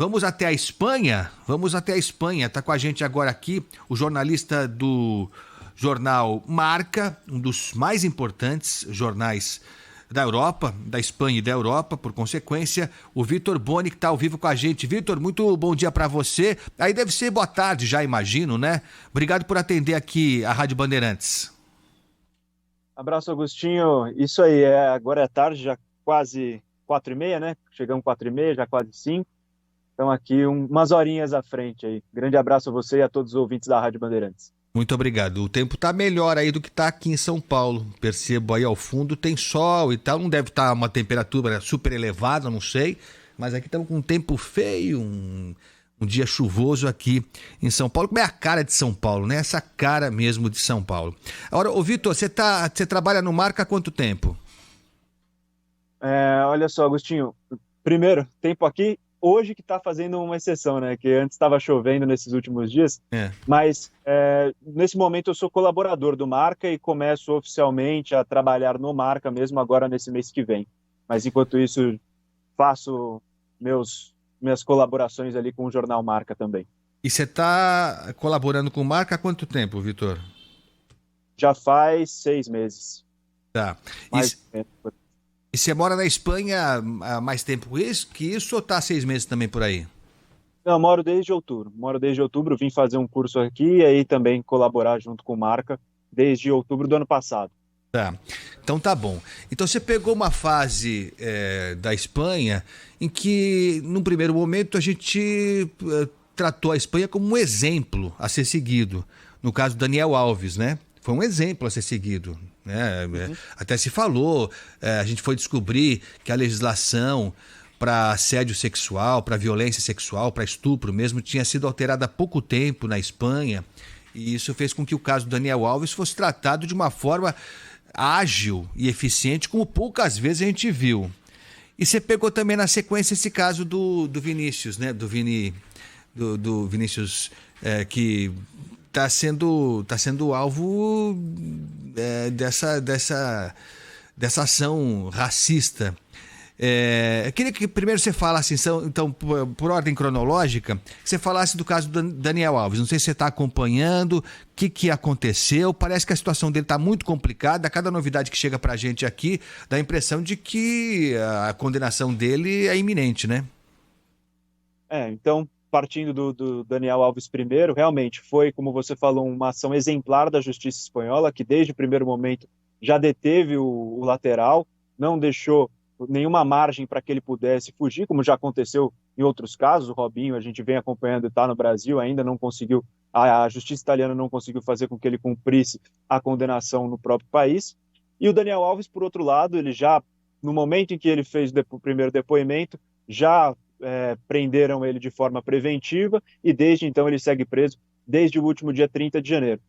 Vamos até a Espanha? Vamos até a Espanha. Está com a gente agora aqui o jornalista do jornal Marca, um dos mais importantes jornais da Europa, da Espanha e da Europa, por consequência, o Vitor Boni, que está ao vivo com a gente. Vitor, muito bom dia para você. Aí deve ser boa tarde já, imagino, né? Obrigado por atender aqui a Rádio Bandeirantes. Abraço, Agostinho. Isso aí, agora é tarde, já quase 4h30, né? Chegamos 4h30, já quase 5. Então aqui umas horinhas à frente aí. Grande abraço a você e a todos os ouvintes da Rádio Bandeirantes. Muito obrigado. O tempo tá melhor aí do que tá aqui em São Paulo. Percebo aí ao fundo, tem sol e tal. Não deve estar uma temperatura super elevada, não sei. Mas aqui estamos com um tempo feio, um dia chuvoso aqui em São Paulo. Como é a cara de São Paulo, né? Essa cara mesmo de São Paulo. Agora, ô Vitor, você trabalha no Marca há quanto tempo? Olha só, Agostinho. Primeiro, tempo aqui, hoje que está fazendo uma exceção, né? Que antes estava chovendo nesses últimos dias. Mas nesse momento eu sou colaborador do Marca e começo oficialmente a trabalhar no Marca mesmo agora nesse mês que vem. Mas enquanto isso, faço minhas colaborações ali com o jornal Marca também. E você está colaborando com o Marca há quanto tempo, Vitor? Já faz 6 meses. Tá. E você mora na Espanha há mais tempo que isso ou está 6 meses também por aí? Não, moro desde outubro. Vim fazer um curso aqui e aí também colaborar junto com o Marca desde outubro do ano passado. Tá, então tá bom. Então você pegou uma fase da Espanha em que, num primeiro momento, a gente tratou a Espanha como um exemplo a ser seguido. No caso do Daniel Alves, né? Foi um exemplo a ser seguido. Né? Até se falou, a gente foi descobrir que a legislação para assédio sexual, para violência sexual, para estupro mesmo, tinha sido alterada há pouco tempo na Espanha. E isso fez com que o caso do Daniel Alves fosse tratado de uma forma ágil e eficiente, como poucas vezes a gente viu. E você pegou também na sequência esse caso do Vinícius, né? Do Vinícius, que está sendo alvo dessa ação racista. Eu queria que primeiro você falasse, então, por ordem cronológica, que você falasse do caso do Daniel Alves. Não sei se você está acompanhando, o que aconteceu. Parece que a situação dele está muito complicada. Cada novidade que chega para a gente aqui dá a impressão de que a condenação dele é iminente, né? Então, partindo do Daniel Alves primeiro, realmente foi, como você falou, uma ação exemplar da justiça espanhola, que desde o primeiro momento já deteve o lateral, não deixou nenhuma margem para que ele pudesse fugir, como já aconteceu em outros casos. O Robinho, a gente vem acompanhando, está no Brasil, ainda não conseguiu, a justiça italiana não conseguiu fazer com que ele cumprisse a condenação no próprio país. E o Daniel Alves, por outro lado, ele já, no momento em que ele fez o primeiro depoimento, já prenderam ele de forma preventiva e desde então ele segue preso desde o último dia 30 de janeiro.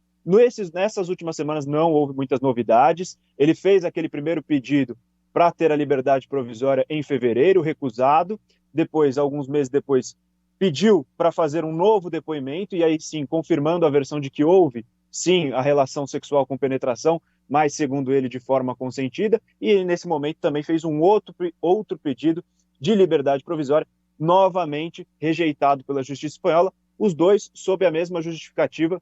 Nessas últimas semanas não houve muitas novidades. Ele fez aquele primeiro pedido para ter a liberdade provisória em fevereiro, recusado. Depois, alguns meses depois, pediu para fazer um novo depoimento e aí sim, confirmando a versão de que houve, sim, a relação sexual com penetração, mas segundo ele, de forma consentida. E nesse momento também fez um outro pedido de liberdade provisória, novamente rejeitado pela justiça espanhola, os dois sob a mesma justificativa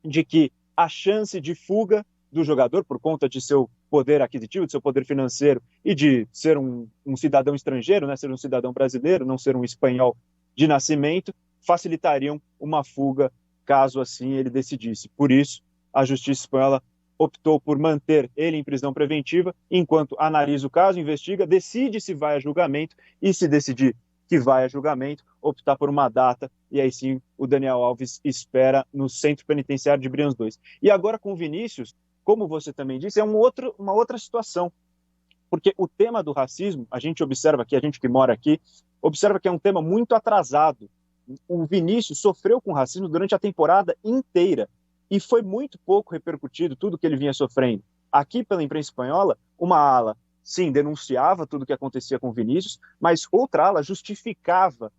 de que a chance de fuga do jogador, por conta de seu poder aquisitivo, de seu poder financeiro e de ser um cidadão estrangeiro, né, ser um cidadão brasileiro, não ser um espanhol de nascimento, facilitariam uma fuga caso assim ele decidisse. Por isso, a justiça espanhola optou por manter ele em prisão preventiva, enquanto analisa o caso, investiga, decide se vai a julgamento e, se decidir que vai a julgamento, optar por uma data, e aí sim o Daniel Alves espera no Centro Penitenciário de Brians 2. E agora com o Vinícius, como você também disse, é uma outra situação, porque o tema do racismo, a gente observa aqui, a gente que mora aqui, observa que é um tema muito atrasado. O Vinícius sofreu com racismo durante a temporada inteira, e foi muito pouco repercutido tudo que ele vinha sofrendo. Aqui, pela imprensa espanhola, uma ala, sim, denunciava tudo o que acontecia com o Vinícius, mas outra ala justificava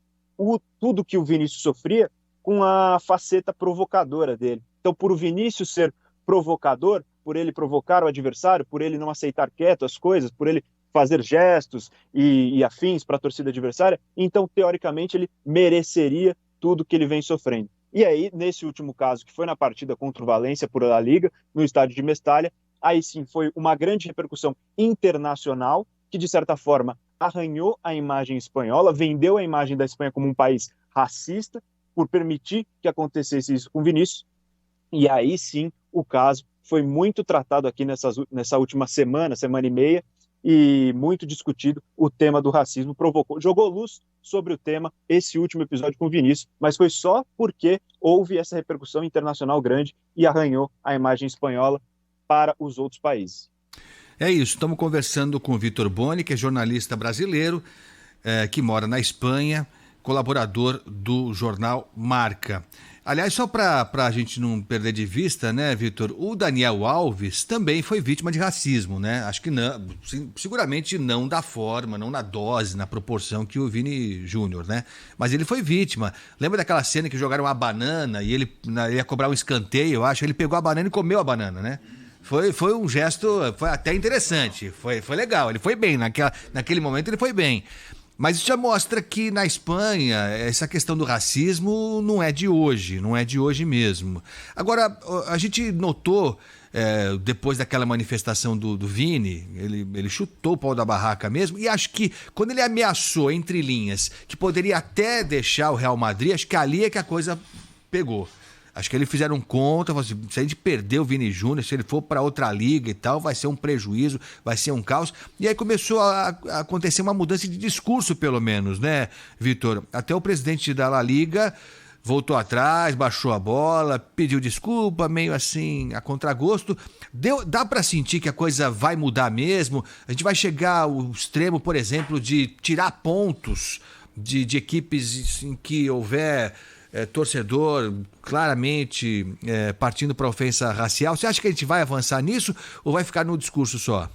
tudo que o Vinícius sofria com a faceta provocadora dele. Então, por o Vinícius ser provocador, por ele provocar o adversário, por ele não aceitar quieto as coisas, por ele fazer gestos e afins para a torcida adversária, então, teoricamente, ele mereceria tudo que ele vem sofrendo. E aí, nesse último caso, que foi na partida contra o Valência por La Liga, no estádio de Mestalla, aí sim foi uma grande repercussão internacional, que de certa forma arranhou a imagem espanhola, vendeu a imagem da Espanha como um país racista, por permitir que acontecesse isso com Vinícius. E aí sim o caso foi muito tratado aqui nessa última semana e meia, e muito discutido o tema do racismo, jogou luz sobre o tema esse último episódio com o Vinícius, mas foi só porque houve essa repercussão internacional grande e arranhou a imagem espanhola para os outros países. É isso, estamos conversando com o Vitor Boni, que é jornalista brasileiro, que mora na Espanha, colaborador do jornal Marca. Aliás, só para a gente não perder de vista, né, Vitor, o Daniel Alves também foi vítima de racismo, né? Acho que não, seguramente não da forma, não na dose, na proporção que o Vini Júnior, né? Mas ele foi vítima. Lembra daquela cena que jogaram uma banana e ele ia cobrar um escanteio, eu acho, ele pegou a banana e comeu a banana, né? Foi um gesto, foi até interessante, foi legal, ele foi bem, naquele momento ele foi bem. Mas isso já mostra que na Espanha essa questão do racismo não é de hoje mesmo. Agora, a gente notou, depois daquela manifestação do Vini, ele chutou o pau da barraca mesmo, e acho que quando ele ameaçou, entre linhas, que poderia até deixar o Real Madrid, acho que ali é que a coisa pegou. Acho que eles fizeram conta, assim, se a gente perder o Vini Júnior, se ele for para outra liga e tal, vai ser um prejuízo, vai ser um caos. E aí começou a acontecer uma mudança de discurso, pelo menos, né, Vitor? Até o presidente da La Liga voltou atrás, baixou a bola, pediu desculpa, meio assim, a contragosto. Dá para sentir que a coisa vai mudar mesmo? A gente vai chegar ao extremo, por exemplo, de tirar pontos de equipes em que houver... torcedor claramente partindo para ofensa racial. Você acha que a gente vai avançar nisso ou vai ficar no discurso só?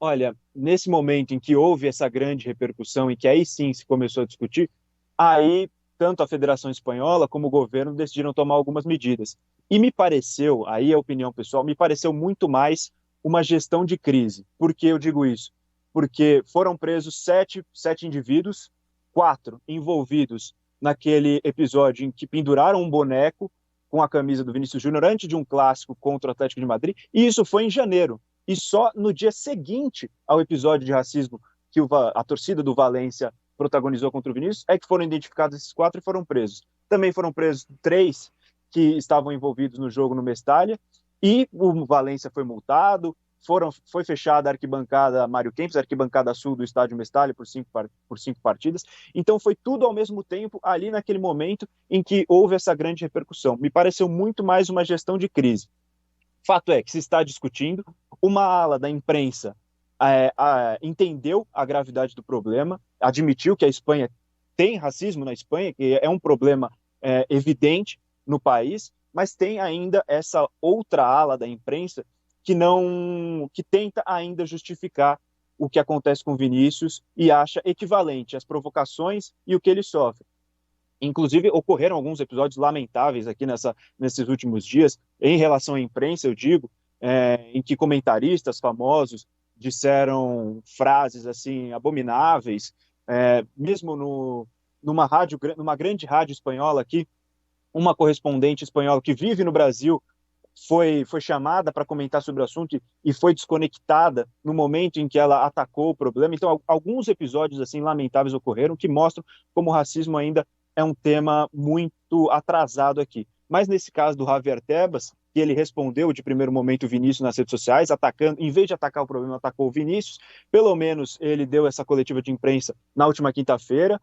Olha, nesse momento em que houve essa grande repercussão e que aí sim se começou a discutir, aí tanto a Federação Espanhola como o governo decidiram tomar algumas medidas. E me pareceu, aí é a opinião pessoal, me pareceu muito mais uma gestão de crise. Por que eu digo isso? Porque foram presos sete indivíduos, 4 envolvidos naquele episódio em que penduraram um boneco com a camisa do Vinícius Júnior antes de um clássico contra o Atlético de Madrid, e isso foi em janeiro. E só no dia seguinte ao episódio de racismo que a torcida do Valência protagonizou contra o Vinícius, é que foram identificados esses 4 e foram presos. Também foram presos 3 que estavam envolvidos no jogo no Mestalla, e o Valência foi multado, foi fechada a arquibancada Mário Kempes, a arquibancada sul do estádio Mestalla por 5 partidas. Então foi tudo ao mesmo tempo ali naquele momento em que houve essa grande repercussão. Me pareceu muito mais uma gestão de crise. Fato é que se está discutindo, uma ala da imprensa entendeu a gravidade do problema, admitiu que a Espanha tem racismo na Espanha, que é um problema evidente no país, mas tem ainda essa outra ala da imprensa que tenta ainda justificar o que acontece com Vinícius e acha equivalente as provocações e o que ele sofre. Inclusive, ocorreram alguns episódios lamentáveis aqui nesses últimos dias, em relação à imprensa, eu digo, em que comentaristas famosos disseram frases assim abomináveis, mesmo numa grande rádio espanhola aqui, uma correspondente espanhola que vive no Brasil foi chamada para comentar sobre o assunto e foi desconectada no momento em que ela atacou o problema. Então, alguns episódios assim lamentáveis ocorreram que mostram como o racismo ainda é um tema muito atrasado aqui. Mas nesse caso do Javier Tebas, que ele respondeu de primeiro momento o Vinícius nas redes sociais, atacando, em vez de atacar o problema, atacou o Vinícius. Pelo menos ele deu essa coletiva de imprensa na última quinta-feira,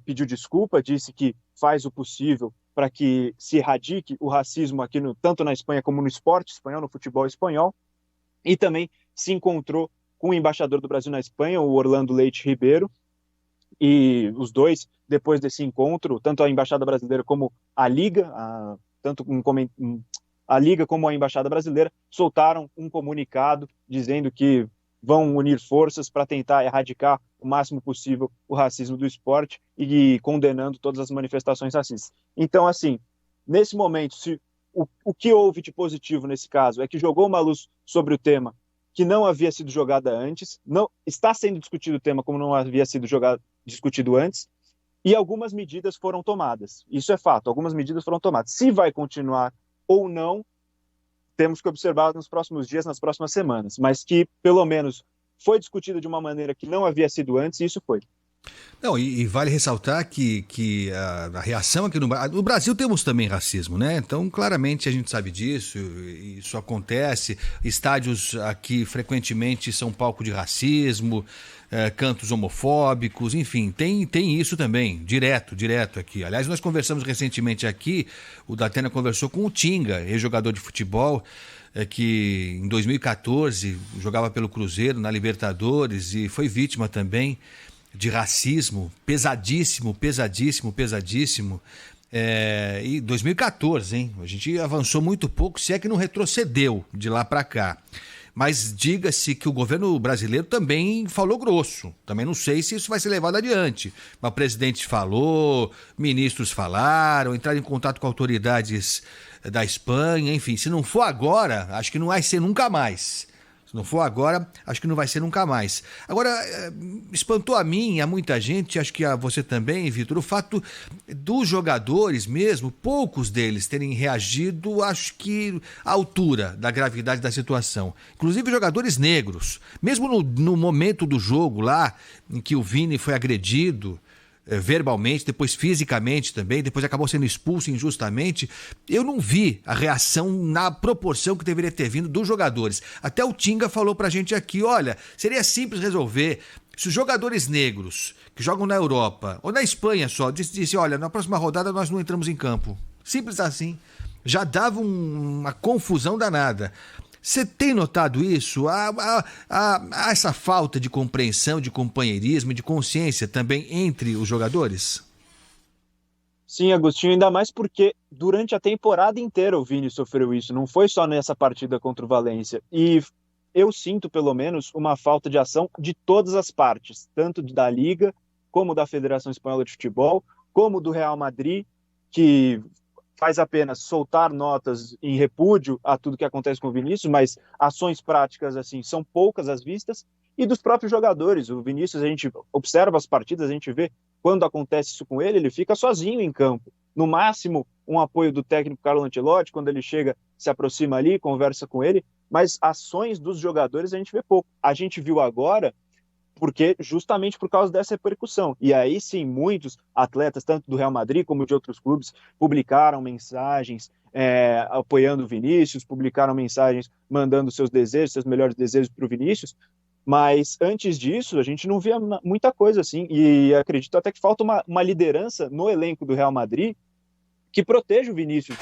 pediu desculpa, disse que faz o possível para que se erradique o racismo aqui tanto na Espanha como no esporte espanhol, no futebol espanhol, e também se encontrou com o embaixador do Brasil na Espanha, o Orlando Leite Ribeiro, e os dois, depois desse encontro, tanto a Embaixada Brasileira como a Liga, a Liga como a Embaixada Brasileira, soltaram um comunicado dizendo que vão unir forças para tentar erradicar o máximo possível o racismo do esporte e condenando todas as manifestações racistas. Então, assim, nesse momento, o que houve de positivo nesse caso é que jogou uma luz sobre o tema que não havia sido jogada antes, não está sendo discutido o tema como não havia sido discutido antes, e algumas medidas foram tomadas. Isso é fato, algumas medidas foram tomadas. Se vai continuar ou não, temos que observar nos próximos dias, nas próximas semanas, mas que, pelo menos, foi discutido de uma maneira que não havia sido antes, e isso foi. Não, e vale ressaltar que a reação aqui no Brasil temos também racismo, né? Então, claramente a gente sabe disso, isso acontece. Estádios aqui frequentemente são palco de racismo, cantos homofóbicos, enfim, tem isso também, direto aqui. Aliás, nós conversamos recentemente aqui, o Datena conversou com o Tinga, ex-jogador de futebol, que em 2014 jogava pelo Cruzeiro na Libertadores e foi vítima também de racismo, pesadíssimo. E 2014, hein? A gente avançou muito pouco, se é que não retrocedeu de lá para cá. Mas diga-se que o governo brasileiro também falou grosso. Também não sei se isso vai ser levado adiante. Mas o presidente falou, ministros falaram, entraram em contato com autoridades da Espanha, enfim. Se não for agora, acho que não vai ser nunca mais. Se não for agora, acho que não vai ser nunca mais. Agora, espantou a mim e a muita gente, acho que a você também, Vitor, o fato dos jogadores mesmo, poucos deles terem reagido, acho que à altura da gravidade da situação. Inclusive jogadores negros. Mesmo no momento do jogo lá, em que o Vini foi agredido, verbalmente, depois fisicamente também, depois acabou sendo expulso injustamente, eu não vi a reação na proporção que deveria ter vindo dos jogadores. Até o Tinga falou pra gente aqui, olha, seria simples resolver se os jogadores negros que jogam na Europa, ou na Espanha só, disse, olha, na próxima rodada nós não entramos em campo. Simples assim. Já dava uma confusão danada. Você tem notado isso? Há essa falta de compreensão, de companheirismo, de consciência também entre os jogadores? Sim, Agostinho, ainda mais porque durante a temporada inteira o Vini sofreu isso, não foi só nessa partida contra o Valência. E eu sinto, pelo menos, uma falta de ação de todas as partes, tanto da Liga, como da Federação Espanhola de Futebol, como do Real Madrid, que faz apenas soltar notas em repúdio a tudo que acontece com o Vinícius, mas ações práticas assim são poucas as vistas, e dos próprios jogadores. O Vinícius, a gente observa as partidas, a gente vê quando acontece isso com ele, ele fica sozinho em campo. No máximo, um apoio do técnico Carlo Ancelotti, quando ele chega, se aproxima ali, conversa com ele, mas ações dos jogadores a gente vê pouco. A gente viu agora porque justamente por causa dessa repercussão. E aí sim, muitos atletas, tanto do Real Madrid como de outros clubes, publicaram mensagens apoiando o Vinícius, publicaram mensagens mandando seus desejos, seus melhores desejos para o Vinícius, mas antes disso a gente não via muita coisa assim, e acredito até que falta uma liderança no elenco do Real Madrid que proteja o Vinícius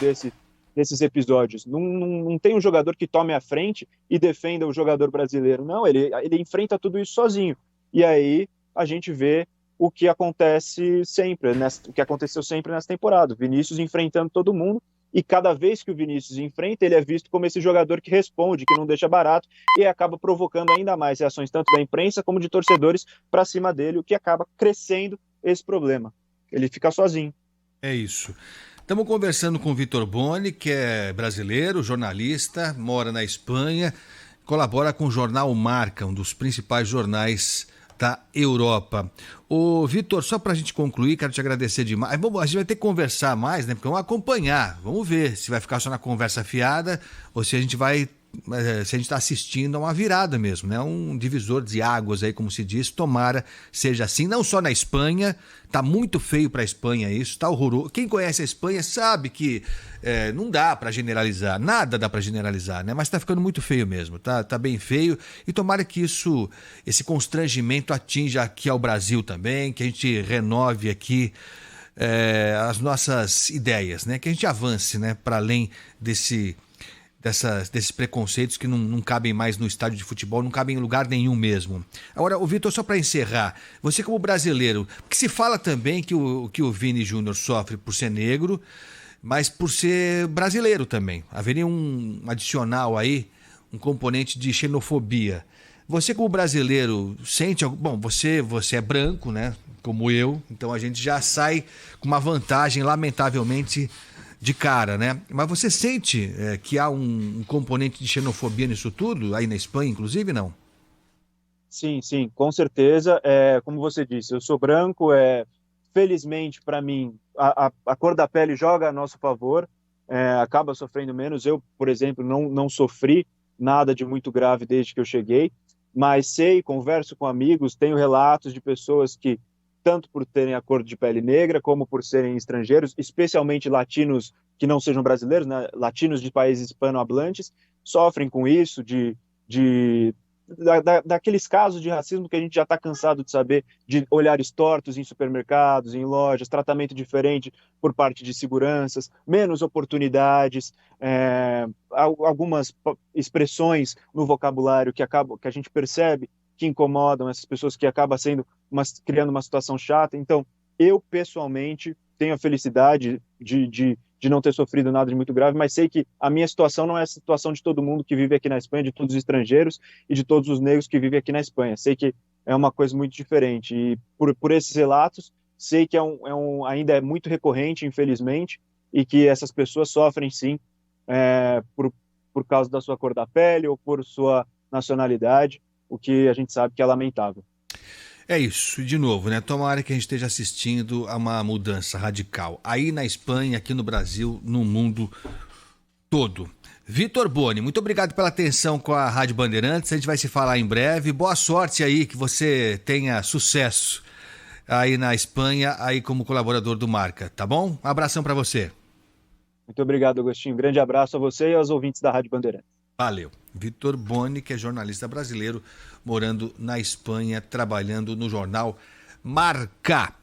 desses episódios. Não tem um jogador que tome a frente e defenda o jogador brasileiro. Não, ele enfrenta tudo isso sozinho. E aí a gente vê o que acontece sempre, o que aconteceu sempre nessa temporada. O Vinícius enfrentando todo mundo, e cada vez que o Vinícius enfrenta, ele é visto como esse jogador que responde, que não deixa barato, e acaba provocando ainda mais reações tanto da imprensa como de torcedores para cima dele, o que acaba crescendo esse problema. Ele fica sozinho. É isso. Estamos conversando com o Vitor Boni, que é brasileiro, jornalista, mora na Espanha, colabora com o jornal Marca, um dos principais jornais da Europa. Ô, Vitor, só para a gente concluir, quero te agradecer demais. A gente vai ter que conversar mais, né? Porque vamos acompanhar, vamos ver se vai ficar só na conversa fiada ou se a gente está assistindo a uma virada mesmo, né? Um divisor de águas aí, como se diz, tomara seja assim, não só na Espanha, tá muito feio para a Espanha isso, tá horroroso. Quem conhece a Espanha sabe que não dá para generalizar, nada dá para generalizar, né? Mas tá ficando muito feio mesmo, tá bem feio, e tomara que esse constrangimento atinja aqui ao Brasil também, que a gente renove aqui as nossas ideias, né? Que a gente avance, né? Para além desses preconceitos que não cabem mais no estádio de futebol, não cabem em lugar nenhum mesmo. Agora, o Vitor, só para encerrar, você como brasileiro, que se fala também que o Vini Júnior sofre por ser negro, mas por ser brasileiro também. Haveria um adicional aí, um componente de xenofobia. Você como brasileiro sente... Bom, você é branco, né? Como eu, então a gente já sai com uma vantagem, lamentavelmente, de cara, né? Mas você sente que há um componente de xenofobia nisso tudo, aí na Espanha, inclusive, não? Sim, sim, com certeza. Como você disse, eu sou branco, felizmente para mim, a cor da pele joga a nosso favor, acaba sofrendo menos. Eu, por exemplo, não sofri nada de muito grave desde que eu cheguei, mas sei, converso com amigos, tenho relatos de pessoas que, tanto por terem a cor de pele negra, como por serem estrangeiros, especialmente latinos que não sejam brasileiros, né, latinos de países hispanohablantes, sofrem com isso, de daqueles casos de racismo que a gente já está cansado de saber, de olhares tortos em supermercados, em lojas, tratamento diferente por parte de seguranças, menos oportunidades, algumas expressões no vocabulário que a gente percebe que incomodam essas pessoas, que acaba criando uma situação chata. Então, eu pessoalmente tenho a felicidade de não ter sofrido nada de muito grave, mas sei que a minha situação não é a situação de todo mundo que vive aqui na Espanha, de todos os estrangeiros e de todos os negros que vivem aqui na Espanha. Sei que é uma coisa muito diferente e por esses relatos, sei que ainda é muito recorrente, infelizmente, e que essas pessoas sofrem sim por causa da sua cor da pele ou por sua nacionalidade, o que a gente sabe que é lamentável. É isso, de novo, né? Tomara que a gente esteja assistindo a uma mudança radical. Aí na Espanha, aqui no Brasil, no mundo todo. Vitor Boni, muito obrigado pela atenção com a Rádio Bandeirantes. A gente vai se falar em breve. Boa sorte aí, que você tenha sucesso aí na Espanha, aí como colaborador do Marca, tá bom? Um abração para você. Muito obrigado, Agostinho. Um grande abraço a você e aos ouvintes da Rádio Bandeirantes. Valeu. Vitor Boni, que é jornalista brasileiro, morando na Espanha, trabalhando no jornal Marca.